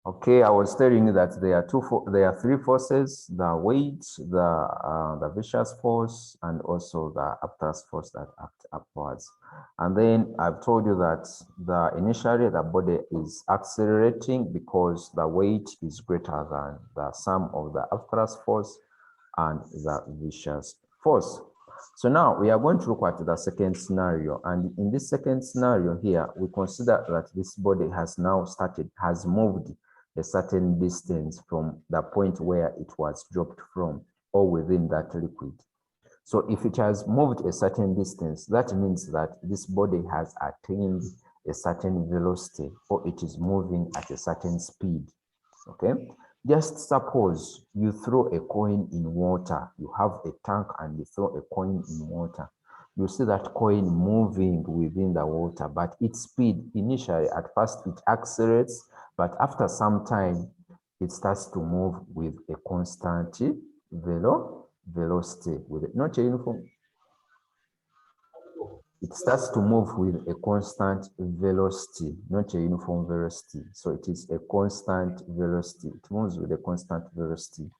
Okay, I was telling you that there are three forces: the weight, the viscous force, and also the upthrust force that act upwards. And then I've told you that initially the body is accelerating because the weight is greater than the sum of the upthrust force and the viscous force. So now we are going to look at the second scenario, and in this second scenario here, we consider that this body has moved a certain distance from the point where it was dropped from or within that liquid. So if it has moved a certain distance, that means that this body has attained a certain velocity or it is moving at a certain speed. Okay, just suppose you throw a coin in water. You have a tank and you throw a coin in water. You see that coin moving within the water, but its speed initially at first it accelerates, but after some time it starts to move with a constant velocity, with not a uniform. It starts to move with a constant velocity, not a uniform velocity. So it is a constant velocity. It moves with a constant velocity.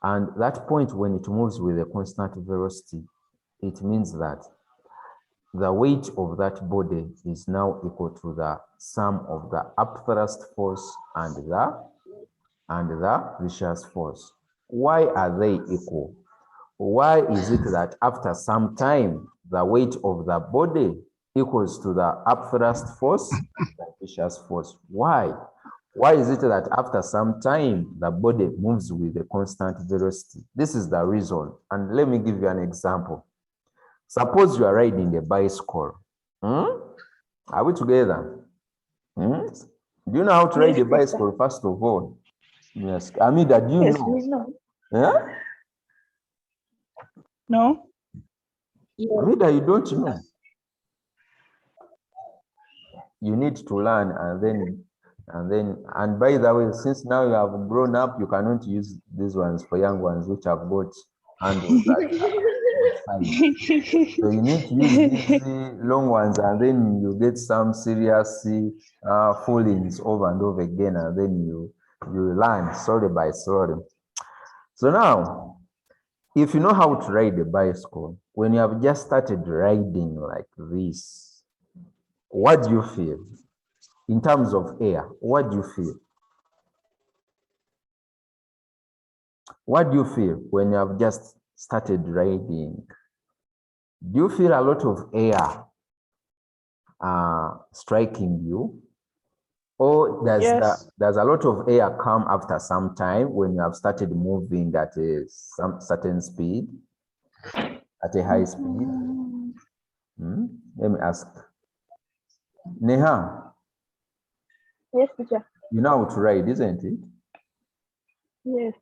And that point when it moves with a constant velocity, it means that the weight of that body is now equal to the sum of the upthrust force and the viscous force. Why are they equal? Why is it that after some time, the weight of the body equals to the upthrust force and the viscous force? Why? Why is it that after some time, the body moves with a constant velocity? This is the reason. And let me give you an example. Suppose you are riding a bicycle. Are we together? Do you know how to ride a bicycle, first of all? Yes. Amida, do you know? We know. Yeah? No. Amida, you don't know. You need to learn, and by the way, since now you have grown up, you cannot use these ones for young ones which have got handles so you need to use these long ones, and then you get some serious fallings over and over again, and then you learn slowly by slowly. So now, if you know how to ride a bicycle, when you have just started riding like this, what do you feel? In terms of air, what do you feel? What do you feel when you have just started riding? Do you feel a lot of air striking you? Or does a lot of air come after some time when you have started moving at some certain speed, at a high speed? Let me ask. Neha? Yes, teacher. You know how to ride, isn't it? Yes.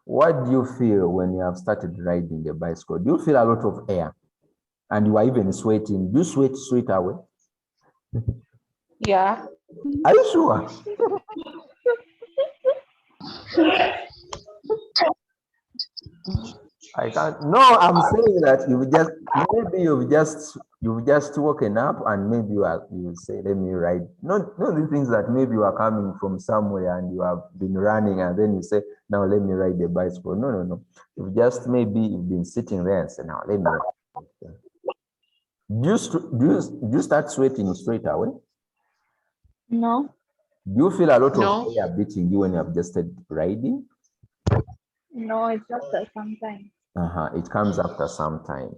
What do you feel when you have started riding the bicycle? Do you feel a lot of air? And you are even sweating. Do you sweat straight away? Yeah. Are you sure? I can't. No, I'm saying that you've just woken up and maybe you say, let me ride. Not the things that maybe you are coming from somewhere and you have been running and then you say, now let me ride the bicycle. No. You've been sitting there and say, now let me ride. Do you start sweating straight away? No. Do you feel a lot of air beating you when you have just started riding? No, it's after some time. It comes after some time.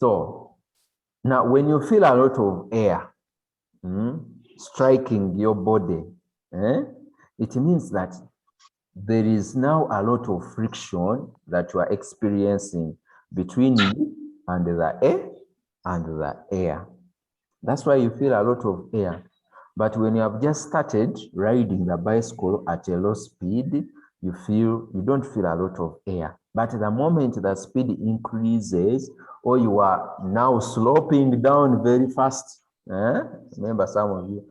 So now when you feel a lot of air striking your body, it means that there is now a lot of friction that you are experiencing between you and the air. That's why you feel a lot of air. But when you have just started riding the bicycle at a low speed, you don't feel a lot of air. But the moment the speed increases, or you are now sloping down very fast, remember some of you,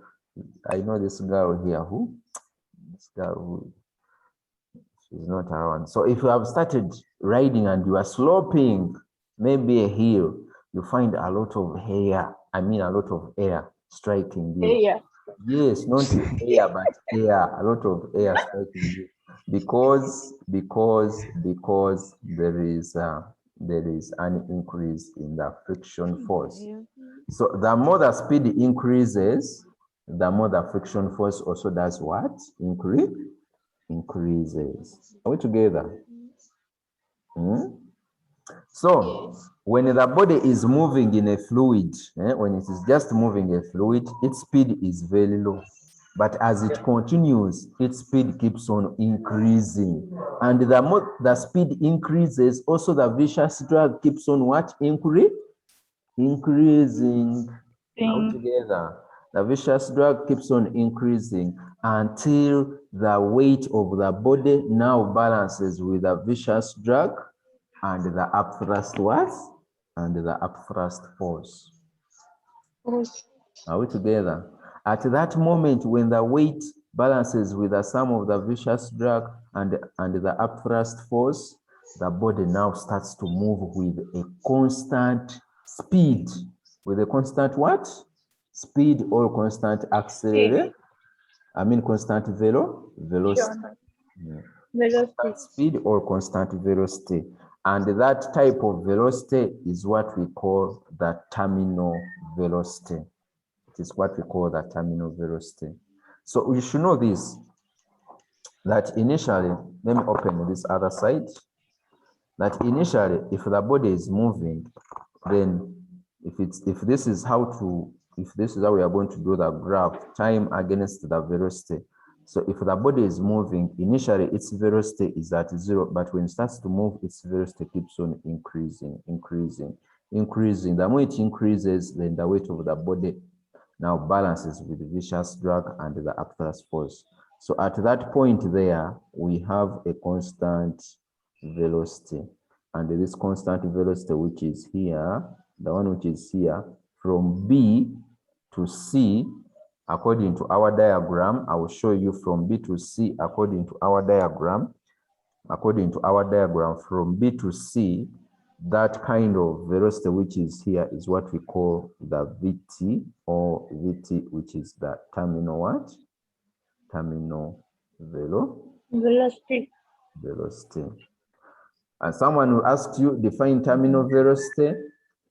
I know this girl here she's not around. So if you have started riding and you are sloping, maybe a hill, you find a lot of air striking you. Yes, not air, but air, a lot of air striking you. Because there is an increase in the friction force. So the more the speed increases, the more the friction force also does what? Increases. Are we together? Hmm? So when the body is moving in a fluid, when it is just moving a fluid, its speed is very low. But as it continues, its speed keeps on increasing. And the more the speed increases, also the viscous drag keeps on what? Increasing. Now together, the viscous drag keeps on increasing until the weight of the body now balances with the viscous drag and the upthrust what? And the upthrust force. Are we together? At that moment, when the weight balances with the sum of the viscous drag and the upthrust force, the body now starts to move with a constant speed. With a constant what? Speed or constant acceleration? I mean constant velocity. Velocity. Speed or constant velocity. And that type of velocity is what we call the terminal velocity. It is what we call the terminal velocity. So you should know this, that initially, let me open this other side, that initially, if the body is moving, then if this is how we are going to do the graph, time against the velocity. So if the body is moving, initially its velocity is at 0, but when it starts to move, its velocity keeps on increasing. The more it increases, then the weight of the body now balances with the viscous drag and the upthrust force. So at that point there, we have a constant velocity. And this constant velocity, which is here, the one which is here, from B to C, according to our diagram, I will show you from B to C according to our diagram. According to our diagram, from B to C, that kind of velocity which is here is what we call the Vt, or Vt, which is the terminal what? Terminal velocity. And someone will ask you, define terminal velocity.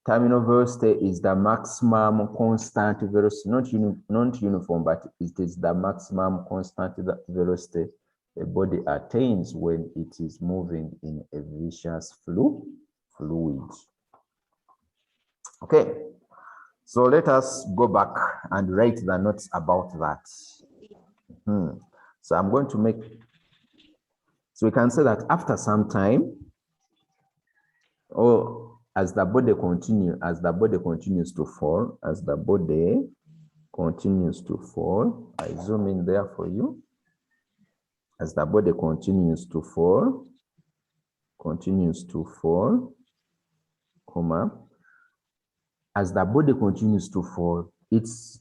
Terminal velocity is the maximum constant velocity, not uniform, but it is the maximum constant velocity a body attains when it is moving in a viscous fluid. Okay, so let us go back and write the notes about that. So I'm going to make, so we can say that after some time, or as the body continues to fall, I zoom in there for you. As the body continues to fall, comma, as the body continues to fall, its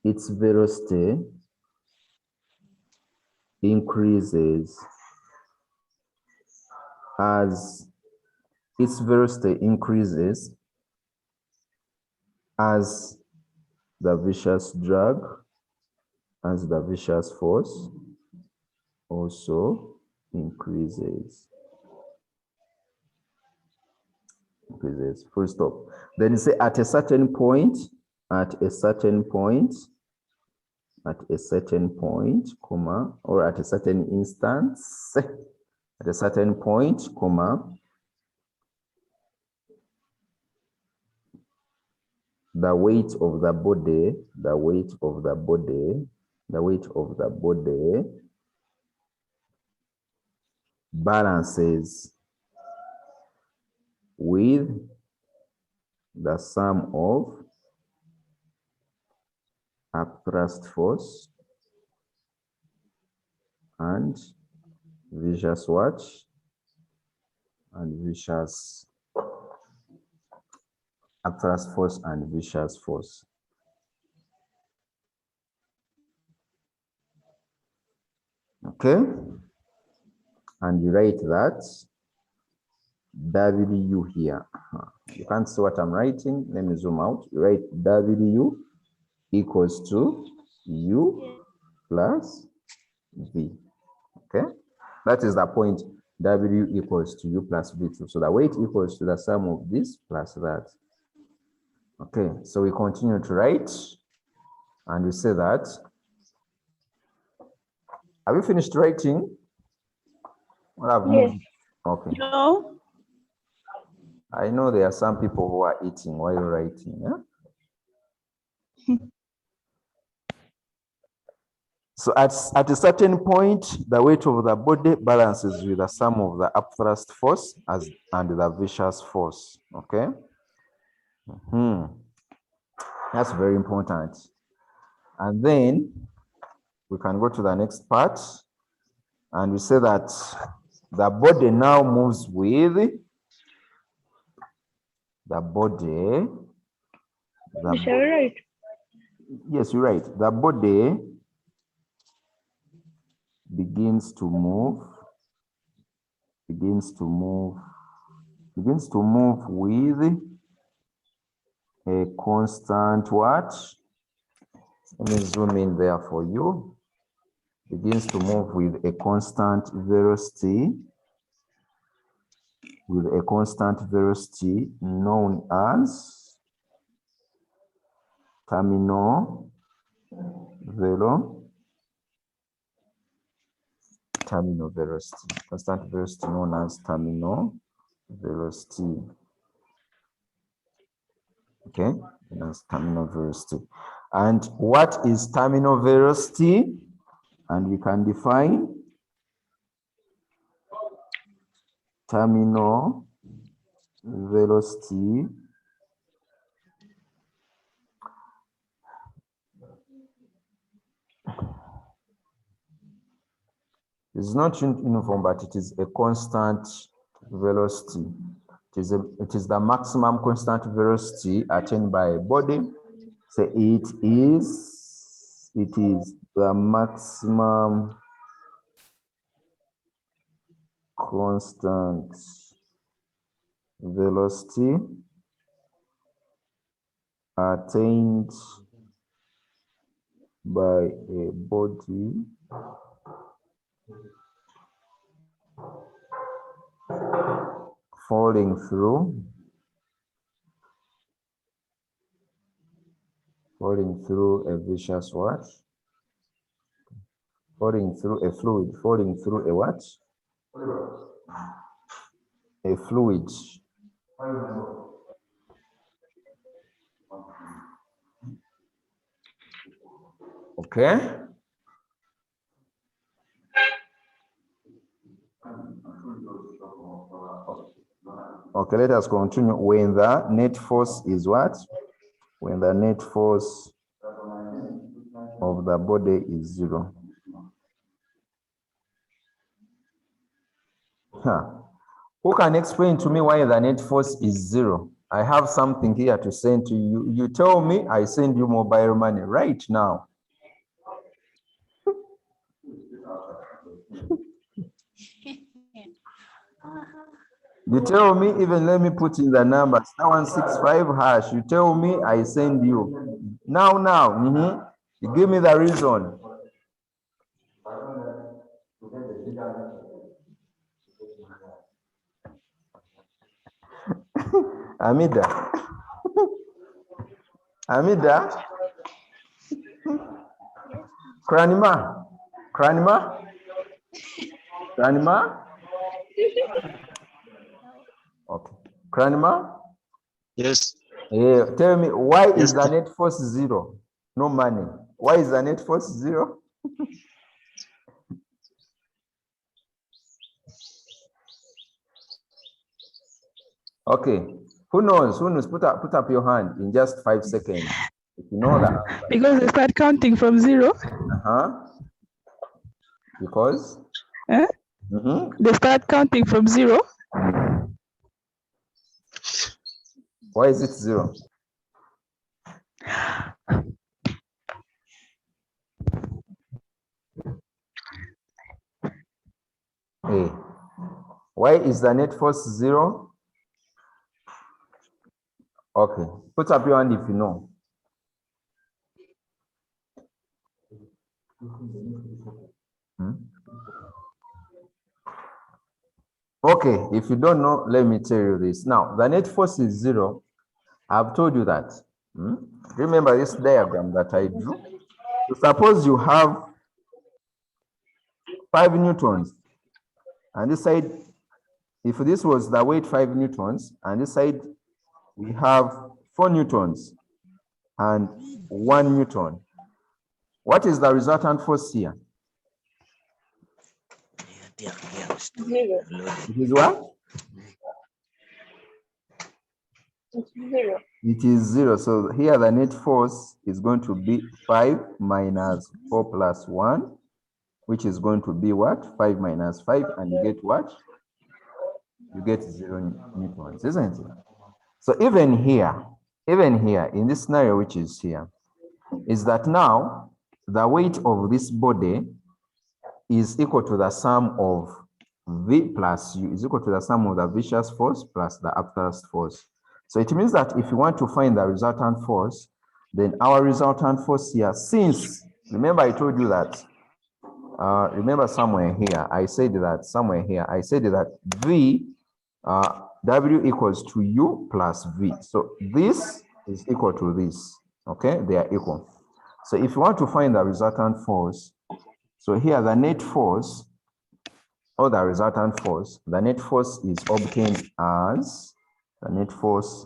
velocity increases as the viscous drag, as the viscous force also increases. Full stop. Then say at a certain point, comma, or at a certain instance, at a certain point, comma, the weight of the body balances with the sum of upthrust force and viscous what? And viscous upthrust force and viscous force. Okay? And you write that W here. You can't see what I'm writing. Let me zoom out. You write W equals to U plus V. Okay, that is the point. W equals to U plus V2. So the weight equals to the sum of this plus that. Okay, so we continue to write, and we say that. Have you finished writing? Yes. Okay. No. I know there are some people who are eating while writing. Yeah? So at a certain point, the weight of the body balances with the sum of the upthrust force and the viscous force. Okay. That's very important. And then we can go to the next part, and we say that the body now moves with the body. Right. Yes, you're right. The body begins to move with a constant what? Let me zoom in there for you. Begins to move with a constant velocity, known as terminal velocity. Constant velocity known as terminal velocity. Okay, that's terminal velocity. And what is terminal velocity? And we can define terminal velocity is not uniform, but it is a constant velocity. It is the maximum constant velocity attained by a body. So it is the maximum constant velocity attained by a body falling through a viscous what? Falling through a fluid. Falling through a what? A fluid. Okay. Okay, let us continue. When the net force is what? When the net force of the body is 0. Who can explain to me why the net force is 0? I have something here to send to you. You tell me, I send you mobile money right now. You tell me, even let me put in the number, *165#. You tell me, I send you. Now. You give me the reason. Amida. Kranima. Okay. Kranima? Yes. Tell me, why is the net force 0? No money. Why is the net force 0? Okay. Who knows? Put up your hand in just 5 seconds. If you know that. Because they start counting from 0. Because? They start counting from 0. Why is it 0? Why is the net force 0? Okay, put up your hand if you know. Hmm? Okay, if you don't know, let me tell you this. Now, the net force is 0. I've told you that. Hmm? Remember this diagram that I drew? So suppose you have 5 newtons, and this side, if this was the weight 5 newtons, and this side we have 4 newtons and 1 newton. What is the resultant force here? 0. It is what? It's 0. It is 0. So here the net force is going to be 5 minus 4 plus 1, which is going to be what? 5 minus 5, and you get what? You get 0 newtons, isn't it? So even here, in this scenario, which is here, is that now the weight of this body is equal to the sum of V plus U, is equal to the sum of the viscous force plus the upthrust force. So it means that if you want to find the resultant force, then our resultant force here, since, remember I told you that, remember somewhere here, I said that V, W equals to U plus V. So this is equal to this, okay? They are equal. So if you want to find the resultant force, so here the net force, or the resultant force, the net force is obtained as, the net force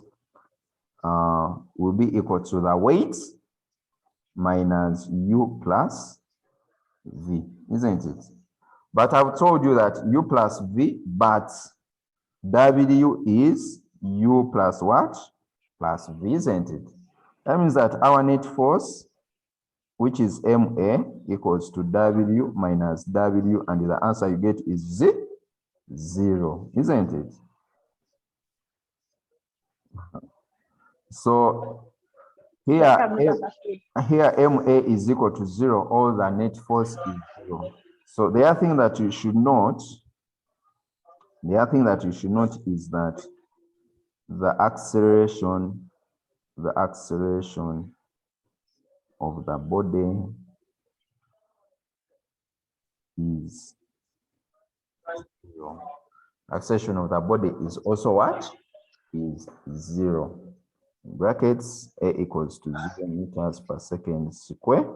will be equal to the weight minus U plus V, isn't it? But I've told you that U plus V, but W is U plus what? Plus V, isn't it? That means that our net force, which is MA, equals to W minus W, and the answer you get is 0, isn't it? So here MA is equal to 0, or the net force is 0. So the other thing that you should note, is that the acceleration of the body is 0. Acceleration of the body is also what? Is 0. In brackets, A equals to 0 meters per second squared.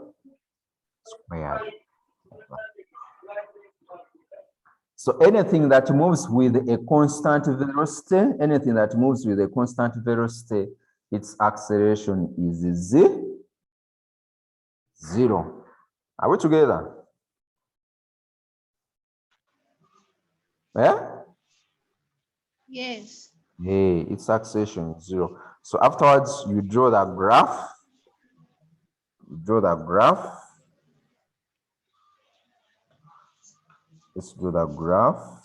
So anything that moves with a constant velocity, its acceleration is 0. Are we together? Yeah? Yes. Hey, its acceleration is 0. So afterwards, you draw the graph. Let's do the graph.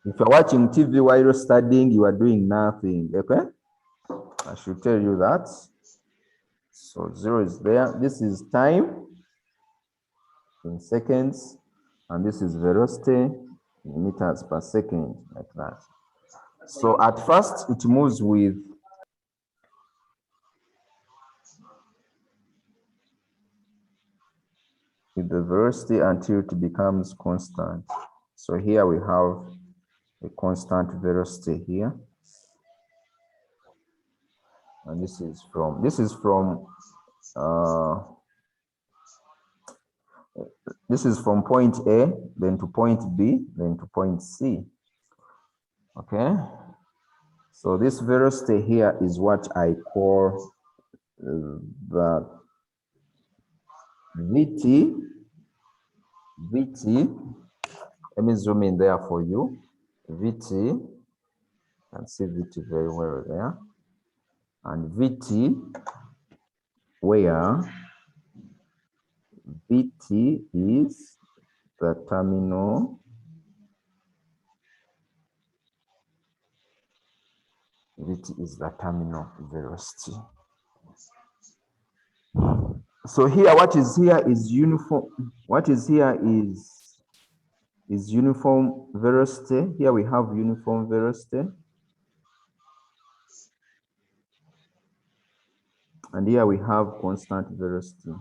If you're watching TV while you're studying, you are doing nothing, okay? I should tell you that. So 0 is there. This is time in seconds, and this is velocity in meters per second, like that. So at first, it moves with the velocity until it becomes constant. So here we have a constant velocity here. And this is from point A, then to point B, then to point C. Okay. So this velocity here is what I call the VT. Let me zoom in there for you. VT. You can see VT very well there. And VT, where VT is the terminal. VT is the terminal velocity. So here, what is here is uniform. What is here is uniform velocity. Here we have uniform velocity. And here we have constant velocity.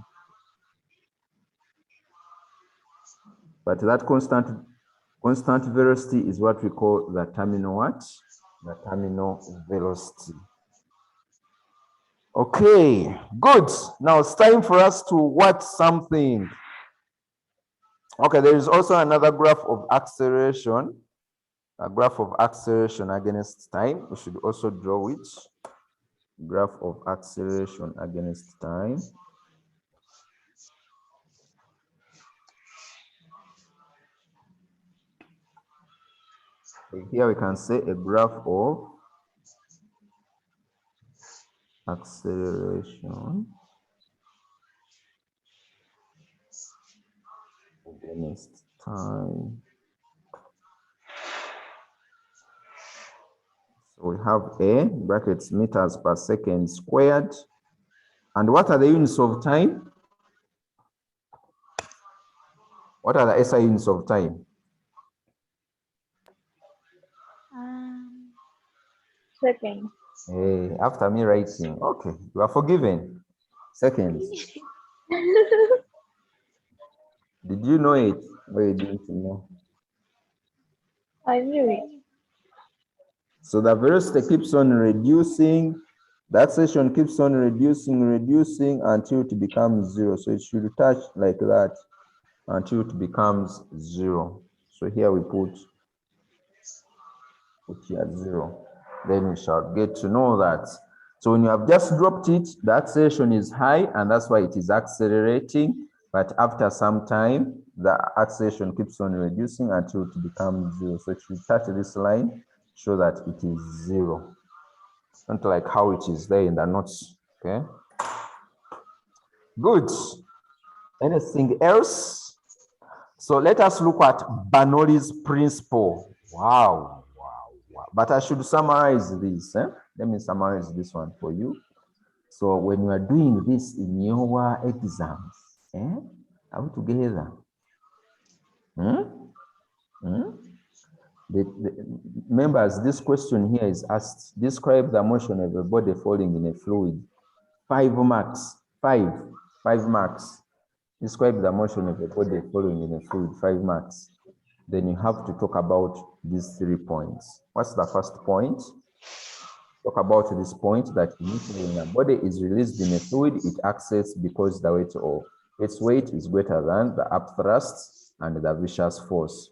But that constant velocity is what we call the terminal what? The terminal velocity. Okay, good. Now it's time for us to watch something. Okay, there is also another graph of acceleration. A graph of acceleration against time. We should also draw it. Graph of acceleration against time. Here we can say a graph of acceleration against time. So we have a brackets meters per second squared. And what are the units of time? What are the SI units of time? Seconds. Hey, after me writing. Okay, you are forgiven. Seconds. Did you know it? Or you didn't know? I knew it. So the velocity keeps on reducing. The acceleration keeps on reducing until it becomes zero. So it should touch like that until it becomes zero. So here we put here 0. Then we shall get to know that. So when you have just dropped it, the acceleration is high, and that's why it is accelerating. But after some time, the acceleration keeps on reducing until it becomes 0. So it should touch this line, show that it is 0. Not like how it is there in the notes. Okay. Good. Anything else? So let us look at Bernoulli's principle. Wow. But I should summarize this. Let me summarize this one for you. So when you are doing this in your exams, are we together? The members, this question here is asked, describe the motion of a body falling in a fluid. 5 marks. 5 marks. Describe the motion of a body falling in a fluid. 5 marks. Then you have to talk about these 3 points. What's the first point? Talk about this point that when a body is released in a fluid, it accelerates because the weight of its weight is greater than the upthrust and the viscous force.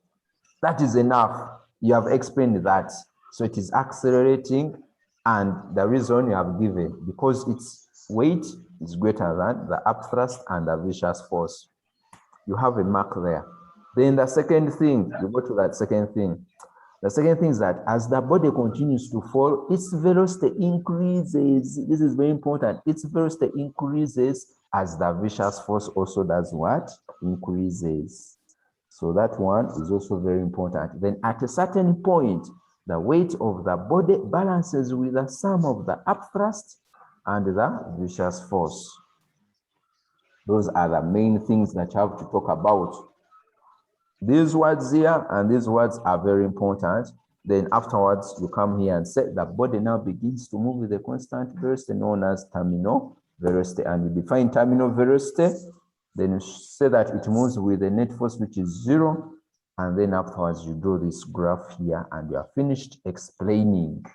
That is enough. You have explained that. So it is accelerating, and the reason you have given, because its weight is greater than the upthrust and the viscous force. You have a mark there. Then the second thing, you go to that second thing. The second thing is that as the body continues to fall, its velocity increases. This is very important. Its velocity increases as the viscous force also does what? Increases. So that one is also very important. Then at a certain point, the weight of the body balances with the sum of the upthrust and the viscous force. Those are the main things that you have to talk about. These words here and these words are very important. Then afterwards, you come here and say the body now begins to move with a constant velocity known as terminal velocity. And you define terminal velocity. Then you say that it moves with a net force which is 0. And then afterwards, you draw this graph here and you are finished explaining.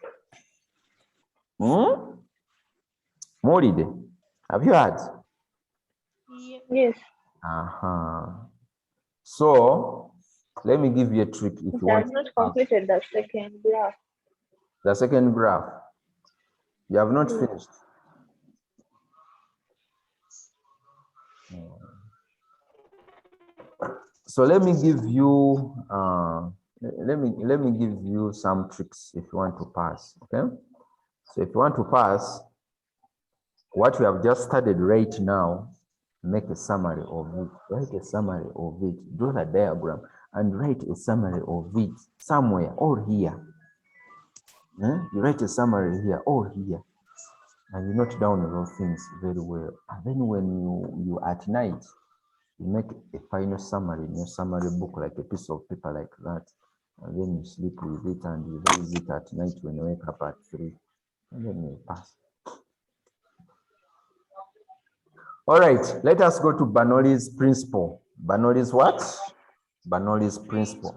Moride, have you heard? Yes. So let me give you a trick if you want. I have not completed the second graph. The second graph. You have not finished. So let me give you let me give you some tricks if you want to pass. Okay. So if you want to pass, what we have just studied right now, make a summary of it. Write a summary of it. Draw the diagram and write a summary of it somewhere or here. You write a summary here or here. And you note down those things very well. And then when you at night, you make a final summary in your summary book, like a piece of paper like that. And then you sleep with it and you revise it at night when you wake up at 3. And then you pass. All right, let us go to Bernoulli's principle. Bernoulli's what? Bernoulli's principle.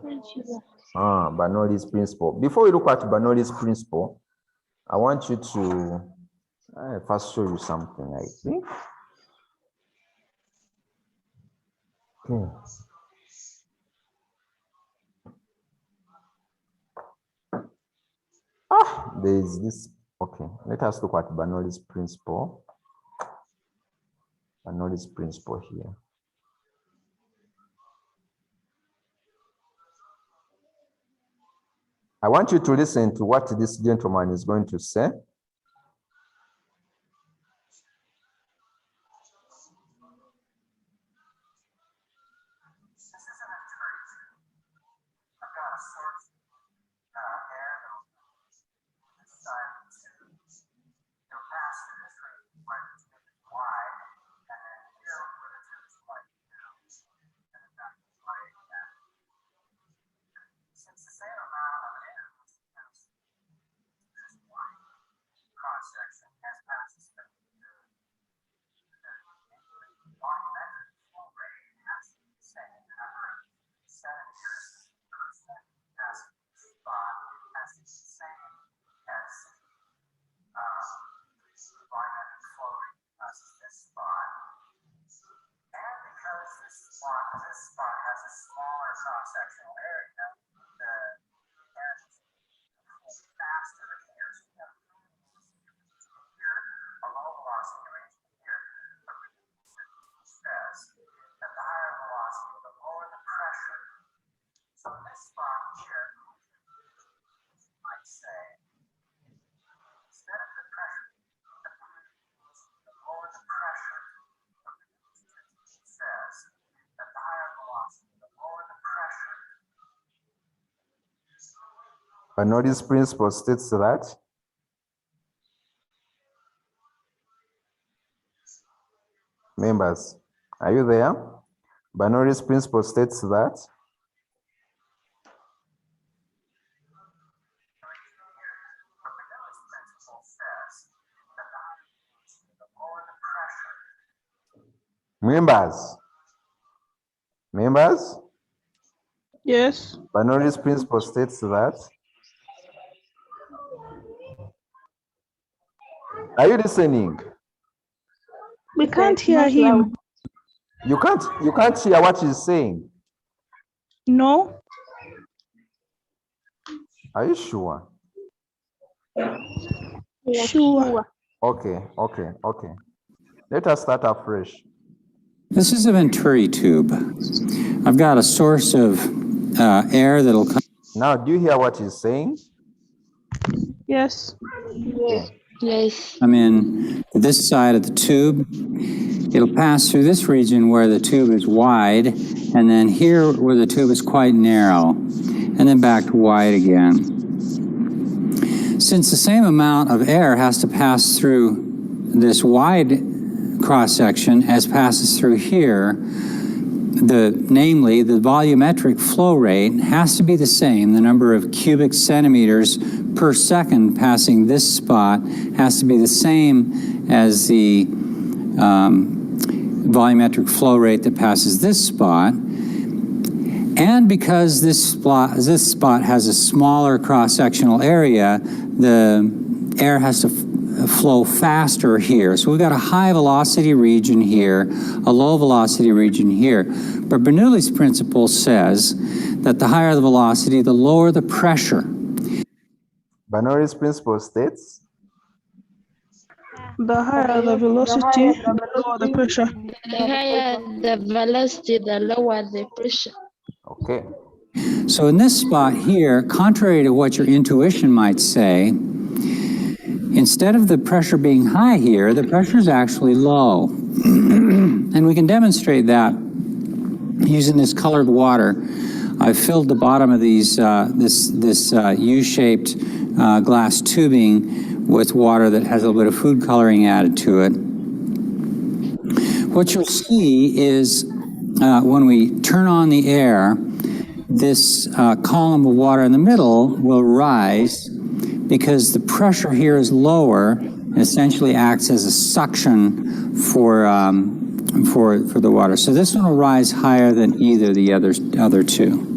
Bernoulli's principle. Before we look at Bernoulli's principle, I want you to first show you something, I think. Okay. There is this. Okay, let us look at Bernoulli's principle. Bernoulli's principle here. I want you to listen to what this gentleman is going to say. Bernoulli's principle states that members, are you there? Bernoulli's principle states that members. Yes. Bernoulli's principle states that. Are you listening? We can't hear him. You can't hear what he's saying. No. Are you sure? Sure. Okay. Let us start afresh. This is a Venti tube. I've got a source of air that'll come. Now, do you hear what he's saying? Yes. Yes. I'm in this side of the tube. It'll pass through this region where the tube is wide, and then here where the tube is quite narrow, and then back to wide again. Since the same amount of air has to pass through this wide cross-section as passes through here, namely the volumetric flow rate has to be the same. The number of cubic centimeters per second passing this spot has to be the same as the volumetric flow rate that passes this spot. And because this spot has a smaller cross-sectional area, the air has to flow faster here. So we've got a high velocity region here, a low velocity region here. But Bernoulli's principle says that the higher the velocity, the lower the pressure. Bernoulli's principle states The higher the velocity, the lower the pressure. The higher the velocity, the lower the pressure. okay. So in this spot here, contrary to what your intuition might say, instead of the pressure being high here, the pressure is actually low. And we can demonstrate that using this colored water. I've filled the bottom of these this U-shaped glass tubing with water that has a little bit of food coloring added to it. What you'll see is when we turn on the air, this column of water in the middle will rise because the pressure here is lower, it essentially acts as a suction for the water. So this one will rise higher than either of the other two.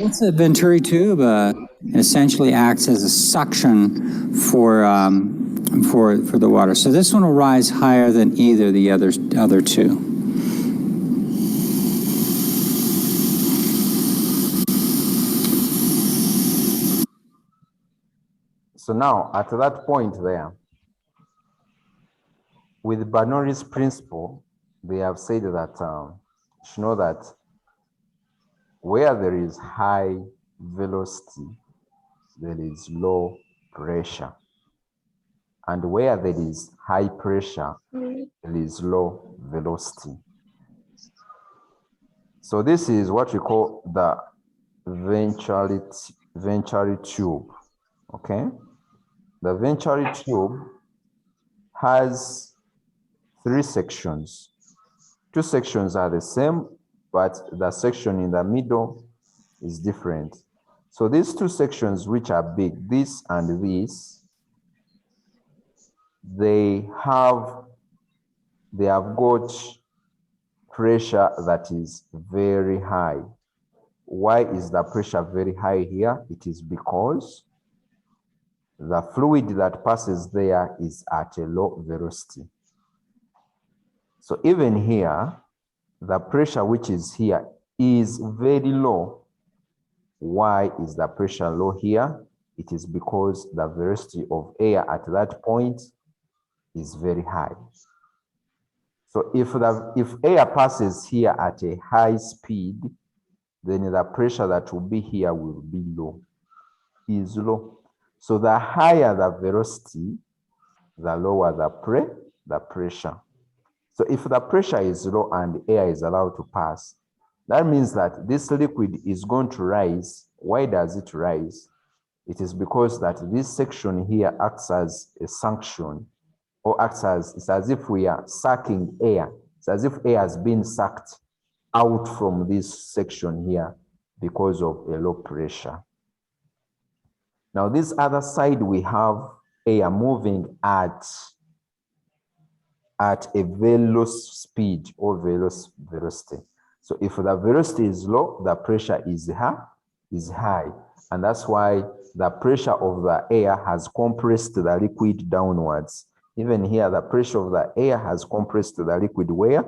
That's a Venturi tube. It essentially acts as a suction for the water. So this one will rise higher than either of the other two. So now, at that point there, with Bernoulli's principle, they have said that you should know that where there is high velocity, there is low pressure. And where there is high pressure, there is low velocity. So this is what we call the Venturi tube, okay? The Venturi tube has 3 sections. 2 sections are the same, but the section in the middle is different. So these 2 sections, which are big, this and this, they have got pressure that is very high. Why is the pressure very high here? It is because the fluid that passes there is at a low velocity. So even here, the pressure which is here is very low. Why is the pressure low here? It is because the velocity of air at that point is very high. So if air passes here at a high speed, then the pressure that will be here will be low, is low. So the higher the velocity, the lower the pressure. So if the pressure is low and air is allowed to pass, that means that this liquid is going to rise. Why does it rise? It is because that this section here acts as a suction, or acts as, it's as if we are sucking air. It's as if air has been sucked out from this section here because of a low pressure. Now this other side, we have air moving at a velocity speed or velocity. So if the velocity is low, the pressure is high. And that's why the pressure of the air has compressed the liquid downwards. Even here, the pressure of the air has compressed the liquid where?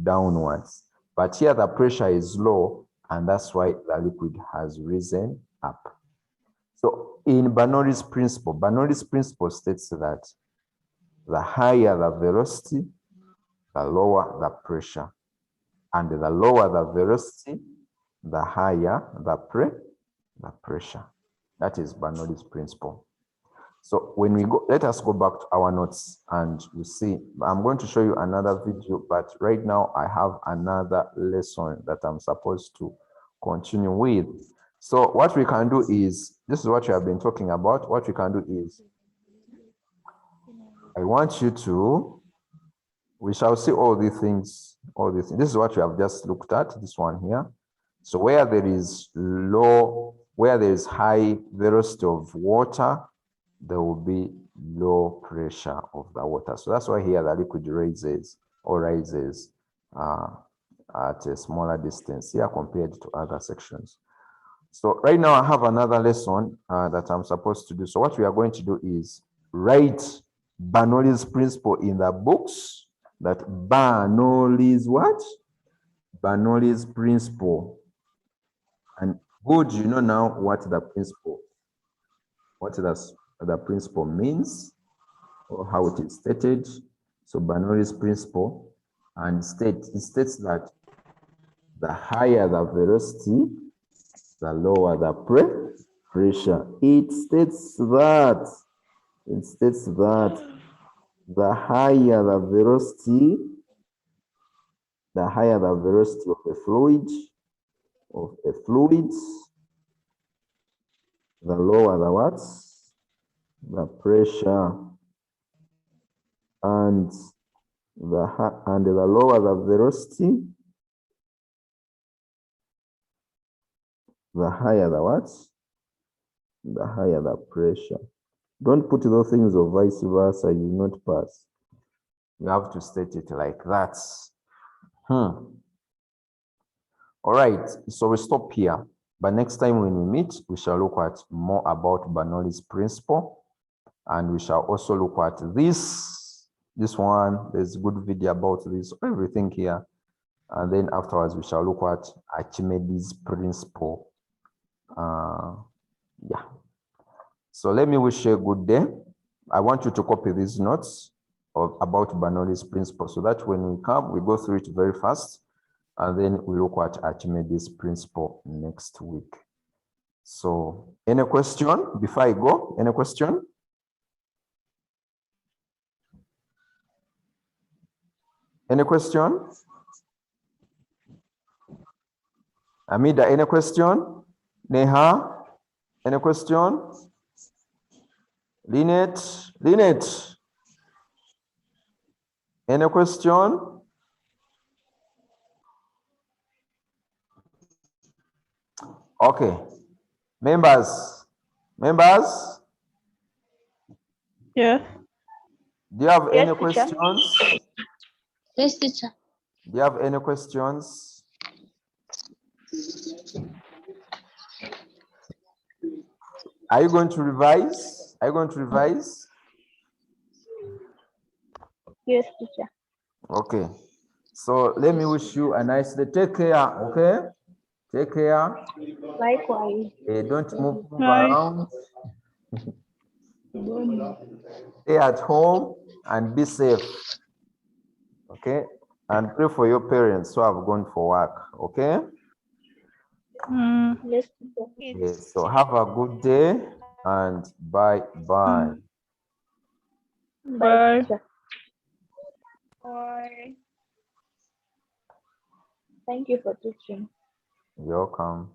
Downwards. But here the pressure is low, and that's why the liquid has risen up. So in Bernoulli's principle states that the higher the velocity, the lower the pressure. And the lower the velocity, the higher the pressure. That is Bernoulli's principle. So when we go, let us go back to our notes and you see, I'm going to show you another video, but right now I have another lesson that I'm supposed to continue with. So what we can do is, this is what we have been talking about. What we can do is, I want you to, we shall see all these things, This is what we have just looked at, this one here. So where there is high velocity of water, there will be low pressure of the water. So that's why here the liquid rises at a smaller distance here compared to other sections. So right now I have another lesson that I'm supposed to do. So what we are going to do is write Bernoulli's principle in the books. That Bernoulli's what? Bernoulli's principle. And good, you know now what the principle means or how it is stated. So Bernoulli's principle, and it states that the higher the velocity, the lower the pressure. It states that the higher the velocity of a fluid, the lower the what? the pressure, and the lower the velocity, the higher the what? The higher the pressure. Don't put those things or vice versa, you will not pass. You have to state it like that. All right, so we stop here. But next time when we meet, we shall look at more about Bernoulli's principle. And we shall also look at this one. There's a good video about this, everything here. And then afterwards, we shall look at Archimedes' principle. Yeah. So let me wish you a good day. I want you to copy these notes about Bernoulli's principle so that when we come, we go through it very fast. And then we look at Archimedes' principle next week. So any question before I go? Any question? Any question? Amida, any question? Neha, any question? Lynette, any question? Okay, members, Yes. do you have Yes, any teacher. questions? Yes, teacher. Do you have any questions? Are you going to revise? Yes, teacher. Okay. So let me wish you a nice day. Take care, okay? Take care. Likewise. Don't move Bye. around. Stay at home and be safe. Okay? And pray for your parents who have gone for work. Okay? Yes, teacher. Yes. So have a good day and bye. Bye, Bye. teacher. Bye. Thank you for teaching. You're welcome.